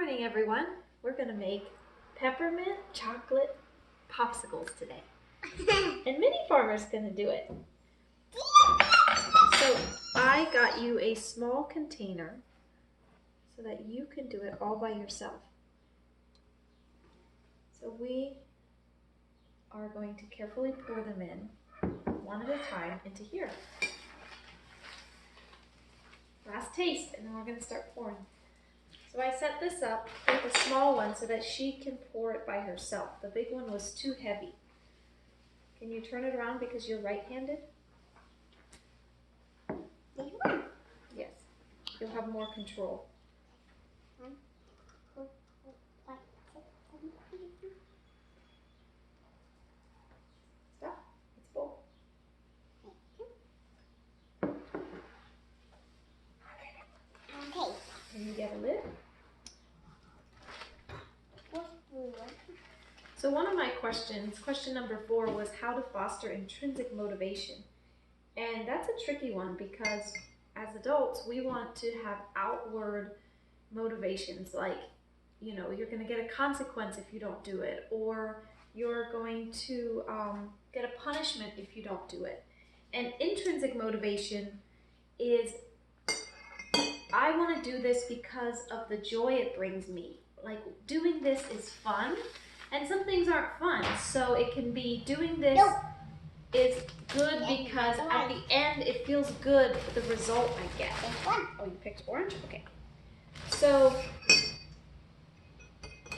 morning, everyone. We're going to make peppermint chocolate popsicles today. And Mini Farmer's going to do it. So I got you a small container so that you can do it all by yourself. So we are going to carefully pour them in, one at a time, into here. Last taste, and then we're going to start pouring. So I set this up with a small one so that she can pour it by herself. The big one was too heavy. Can you turn it around because you're right-handed? Yes. You'll have more control. Stop. It's full. Okay. Can you get a lid? So one of my questions, question number 4, was how to foster intrinsic motivation. And that's a tricky one because as adults, we want to have outward motivations like, you know, you're going to get a consequence if you don't do it, or you're going to get a punishment if you don't do it. And intrinsic motivation is, I want to do this because of the joy it brings me. Like, doing this is fun, and some things aren't fun. So it can be doing this is good because at the end it feels good for the result I get. Oh, you picked orange? Okay. So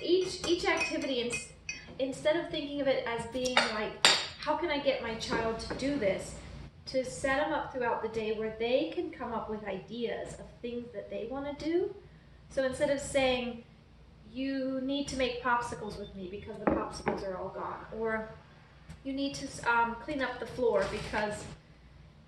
each activity, instead of thinking of it as being like, how can I get my child to do this, to set them up throughout the day where they can come up with ideas of things that they want to do. So instead of saying, you need to make popsicles with me because the popsicles are all gone, or you need to clean up the floor because,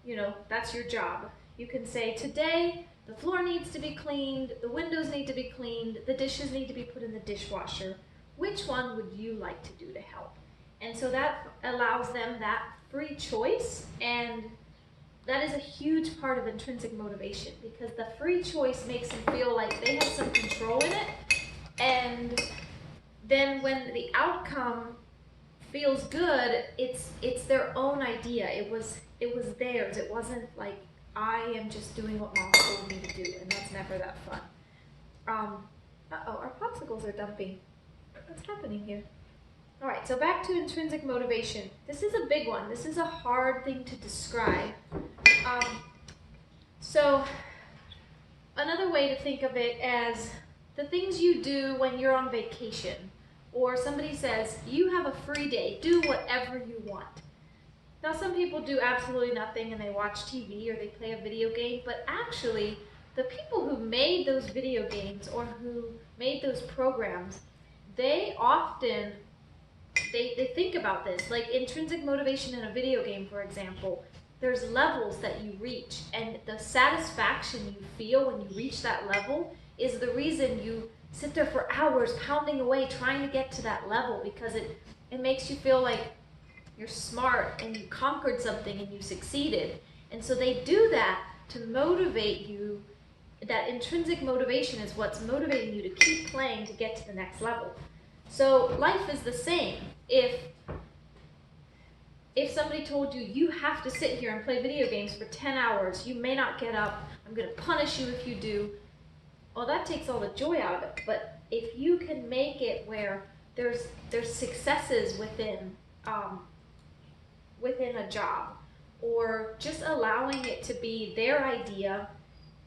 you know, that's your job. You can say, today the floor needs to be cleaned, the windows need to be cleaned, the dishes need to be put in the dishwasher. Which one would you like to do to help? And so that allows them that free choice, and that is a huge part of intrinsic motivation because the free choice makes them feel like they have some control in it. And then when the outcome feels good, it's their own idea. It was theirs. It wasn't like, I am just doing what mom told me to do, and that's never that fun. Uh-oh, our popsicles are dumping. What's happening here? All right, so back to intrinsic motivation. This is a big one. This is a hard thing to describe. So another way to think of it as the things you do when you're on vacation, or somebody says, you have a free day, do whatever you want. Now some people do absolutely nothing and they watch TV or they play a video game, but actually the people who made those video games or who made those programs, they often they think about this. Like intrinsic motivation in a video game, for example, there's levels that you reach, and the satisfaction you feel when you reach that level is the reason you sit there for hours pounding away trying to get to that level, because it makes you feel like you're smart and you conquered something and you succeeded. And so they do that to motivate you. That intrinsic motivation is what's motivating you to keep playing to get to the next level. So life is the same. If somebody told you, you have to sit here and play video games for 10 hours, you may not get up, I'm going to punish you if you do, well, that takes all the joy out of it. But if you can make it where there's successes within a job, or just allowing it to be their idea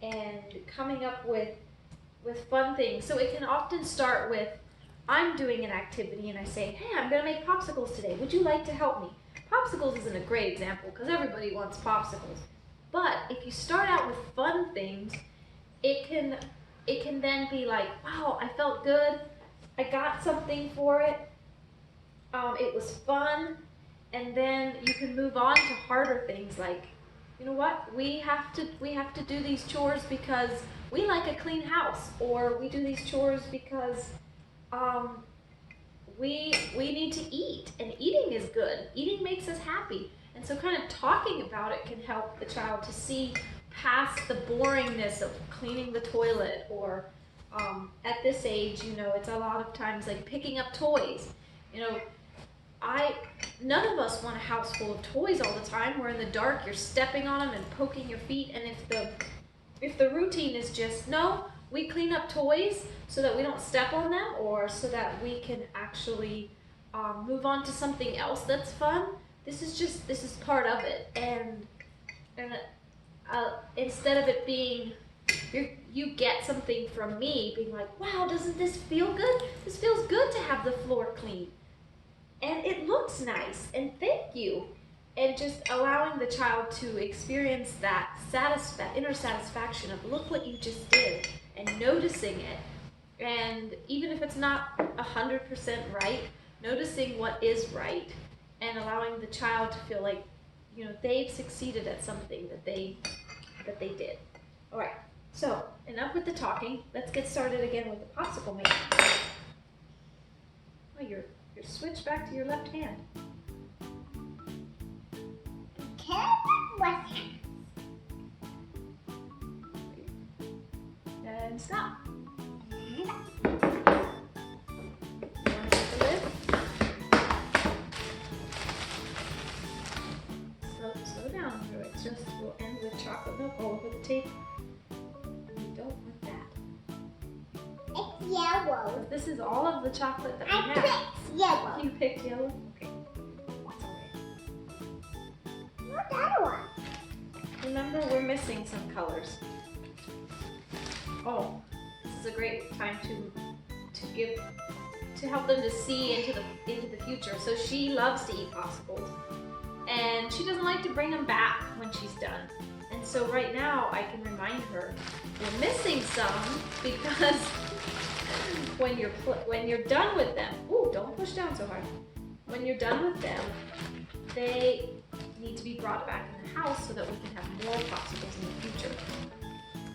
and coming up with fun things. So it can often start with, I'm doing an activity and I say, hey, I'm going to make popsicles today. Would you like to help me? Popsicles isn't a great example because everybody wants popsicles. But if you start out with fun things, it can then be like, wow, I felt good. I got something for it. It was fun. And then you can move on to harder things like, you know what, we have to do these chores because we like a clean house, or we do these chores because we need to eat, and eating is good. Eating makes us happy. And so kind of talking about it can help the child to see past the boringness of cleaning the toilet, or at this age, it's a lot of times like picking up toys. None of us want a house full of toys all the time. We're in the dark, you're stepping on them and poking your feet, and if the routine is just, no, we clean up toys so that we don't step on them, or so that we can actually move on to something else that's fun. This is part of it, and instead of it being, you get something from me being like, wow, doesn't this feel good? This feels good to have the floor clean. And it looks nice, and thank you. And just allowing the child to experience that inner satisfaction of, look what you just did, and noticing it. And even if it's not 100% right, noticing what is right, and allowing the child to feel like, they've succeeded at something that they did. All right, so enough with the talking. Let's get started again with the popsicle making. Oh, you're switched back to your left hand. And stop. You want to get the lid? Slow down. It's just, we'll end with chocolate milk all over the tape. You don't want that. It's yellow. This is all of the chocolate that we have. I picked yellow. You picked yellow? Okay. That's all right. What other one? Remember, we're missing some colors. Oh, this is a great time to help them to see into the future. So she loves to eat popsicles, and she doesn't like to bring them back when she's done. And so right now I can remind her we're missing some, because when you're done with them, ooh, don't push down so hard. When you're done with them, they need to be brought back in the house so that we can have more popsicles in the future.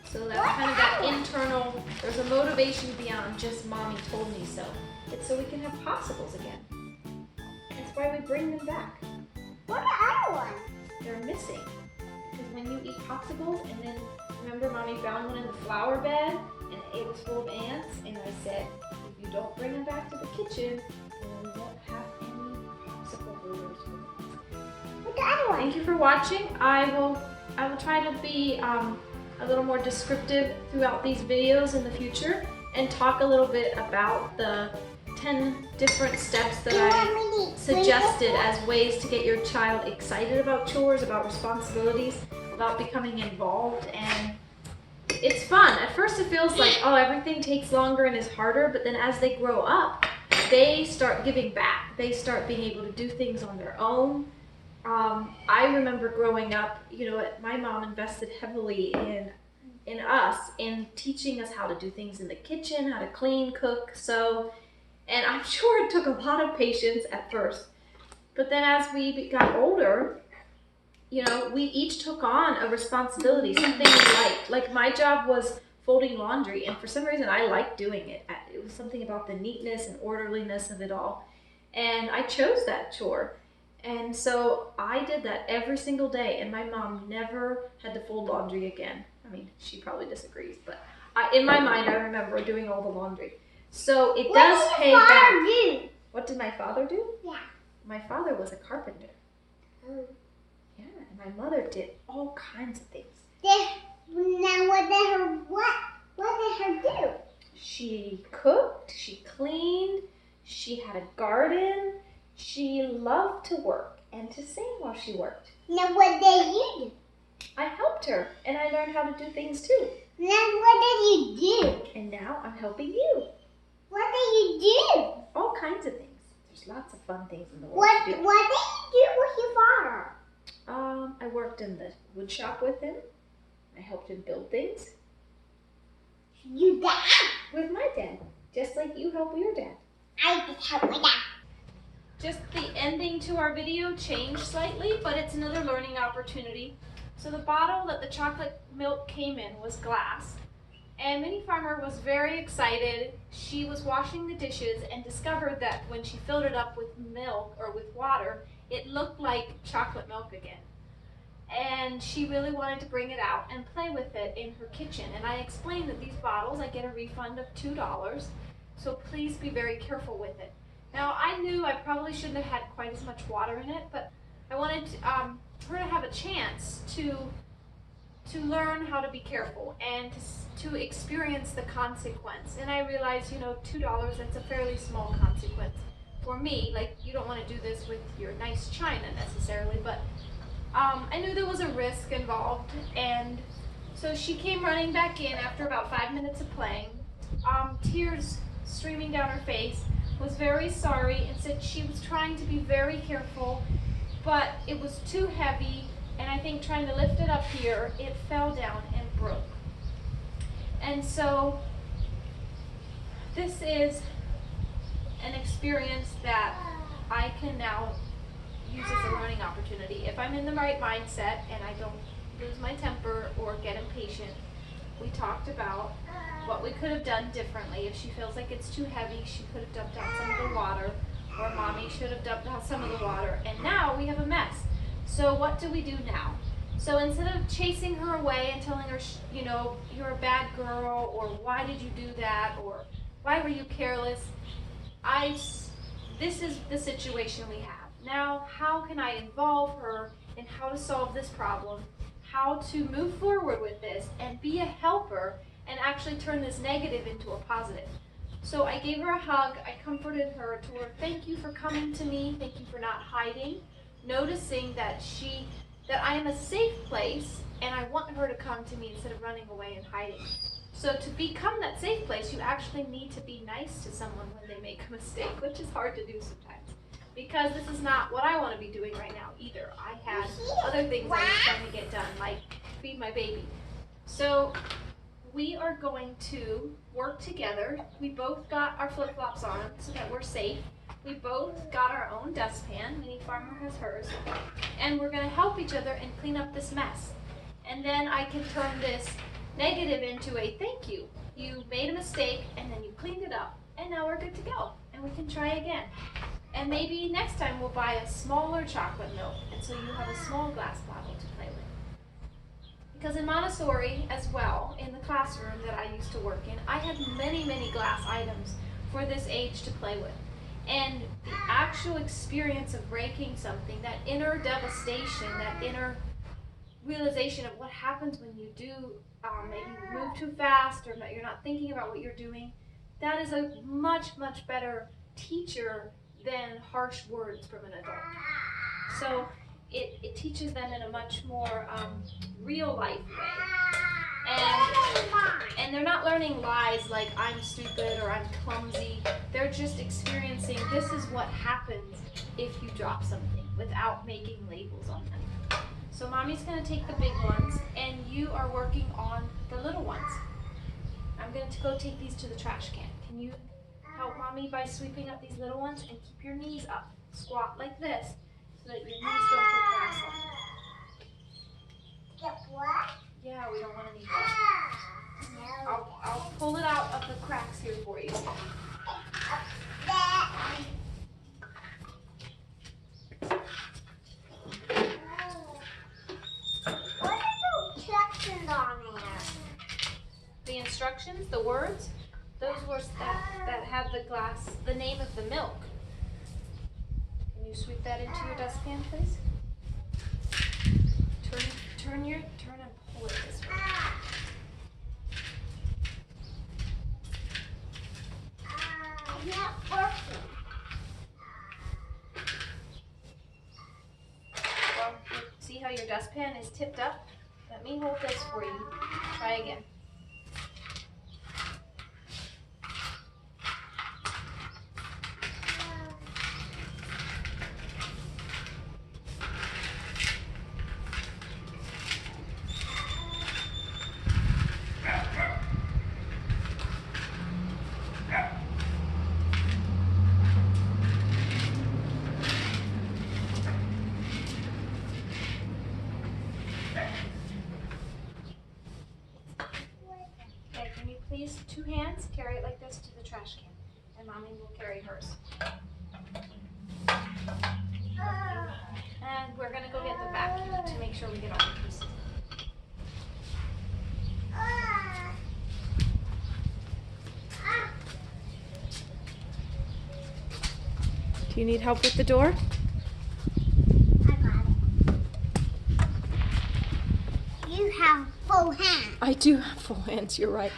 So that's kind of that internal, there's a motivation beyond just mommy told me so. It's so we can have popsicles again. That's why we bring them back. What are other ones? They're missing. Because when you eat popsicles, and then, remember mommy found one in the flower bed, and it was full of ants, and I said, if you don't bring them back to the kitchen, then we won't have any popsicle holders. What the other one? Thank you for watching. I will try to be a little more descriptive throughout these videos in the future, and talk a little bit about the 10 different steps that I suggested as ways to get your child excited about chores, about responsibilities, about becoming involved. And it's fun. At first it feels like, oh, everything takes longer and is harder, but then as they grow up, they start giving back. They start being able to do things on their own. I remember growing up, my mom invested heavily in us, in teaching us how to do things in the kitchen, how to clean, cook, sew, and I'm sure it took a lot of patience at first. But then as we got older, we each took on a responsibility, something we liked. Like my job was folding laundry, and for some reason I liked doing it. It was something about the neatness and orderliness of it all, and I chose that chore. And so I did that every single day, and my mom never had to fold laundry again. I mean, she probably disagrees, but in my mind, I remember doing all the laundry. So it does pay back. What did my father do? Yeah. My father was a carpenter. Oh. Yeah, and my mother did all kinds of things. Now what did her do? She cooked, she cleaned, she had a garden. She loved to work and to sing while she worked. Now what did you do? I helped her, and I learned how to do things too. Now what did you do? And now I'm helping you. What did you do? All kinds of things. There's lots of fun things in the world What to did do. you do with your father? I worked in the wood shop with him. I helped him build things. You dad? With my dad, just like you help your dad. I just helped my dad. Just the ending to our video changed slightly, but it's another learning opportunity. So the bottle that the chocolate milk came in was glass, and Minnie Farmer was very excited. She was washing the dishes and discovered that when she filled it up with milk or with water, it looked like chocolate milk again. and she really wanted to bring it out and play with it in her kitchen. And I explained that these bottles, I get a refund of $2, so please be very careful with it. Now, I knew I probably shouldn't have had quite as much water in it, but I wanted her to have a chance to learn how to be careful and to experience the consequence. And I realized, $2, that's a fairly small consequence for me. Like, you don't want to do this with your nice china necessarily, but I knew there was a risk involved. And so she came running back in after about 5 minutes of playing, tears streaming down her face, was very sorry, and said she was trying to be very careful, but it was too heavy, and I think trying to lift it up here, it fell down and broke. And so this is an experience that I can now use as a learning opportunity. If I'm in the right mindset and I don't lose my temper or get impatient, we talked about what we could have done differently. If she feels like it's too heavy, she could have dumped out some of the water, or mommy should have dumped out some of the water, and now we have a mess. So what do we do now? So instead of chasing her away and telling her, you're a bad girl, or why did you do that, or why were you careless, this is the situation we have. Now, how can I involve her in how to solve this problem, how to move forward with this, and be a helper, and actually turn this negative into a positive? So I gave her a hug, I comforted her, told her, thank you for coming to me, thank you for not hiding, noticing that I am a safe place, and I want her to come to me instead of running away and hiding. So to become that safe place, you actually need to be nice to someone when they make a mistake, which is hard to do sometimes, because this is not what I want to be doing right now either. I had other things I was trying to get done, like feed my baby. So we are going to work together. We both got our flip-flops on so that we're safe. We both got our own dustpan. Minnie Farmer has hers. And we're going to help each other and clean up this mess. And then I can turn this negative into a thank you. You made a mistake and then you cleaned it up. And now we're good to go. And we can try again. And maybe next time we'll buy a smaller chocolate milk. And so you have a small glass bottle to play with. Because in Montessori as well, in the classroom that I used to work in, I had many, many glass items for this age to play with. And the actual experience of breaking something, that inner devastation, that inner realization of what happens when you do maybe move too fast, or you're not thinking about what you're doing, that is a much, much better teacher than harsh words from an adult. So it teaches them in a much more real life way. And they're not learning lies like I'm stupid or I'm clumsy. They're just experiencing this is what happens if you drop something without making labels on them. So mommy's going to take the big ones and you are working on the little ones. I'm going to go take these to the trash can. Can you help mommy by sweeping up these little ones, and keep your knees up? Squat like this so that your knees don't get grass on them. Get what? Yeah, we don't want any grass. I'll pull it out of the cracks here for you. What are the instructions on there? The instructions, the words, those words that have the name of the milk. Can you sweep that into your dustpan, please? Turn and pull it this way. Not working. Well, see how your dustpan is tipped up? Let me hold this for you. Try again. Please, 2 hands, carry it like this to the trash can, and mommy will carry hers. And we're gonna go get the vacuum to make sure we get all the pieces. Do you need help with the door? I got it. You have full hands. I do have full hands, you're right.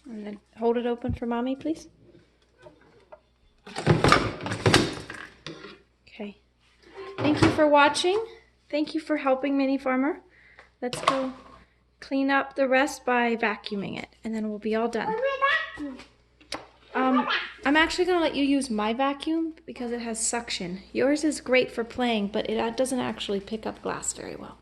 And then hold it open for mommy, please. Okay. Thank you for watching. Thank you for helping Mini Farmer. Let's go clean up the rest by vacuuming it, and then we'll be all done. I'm actually going to let you use my vacuum because it has suction. Yours is great for playing, but it doesn't actually pick up glass very well.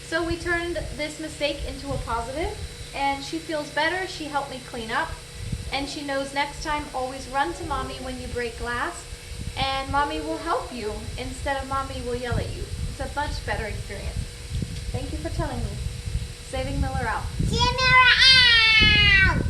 So we turned this mistake into a positive, and she feels better. She helped me clean up, and she knows next time always run to mommy when you break glass, and mommy will help you instead of mommy will yell at you. It's a much better experience. Thank you for telling me. Saving Miller out. See you, Miller out!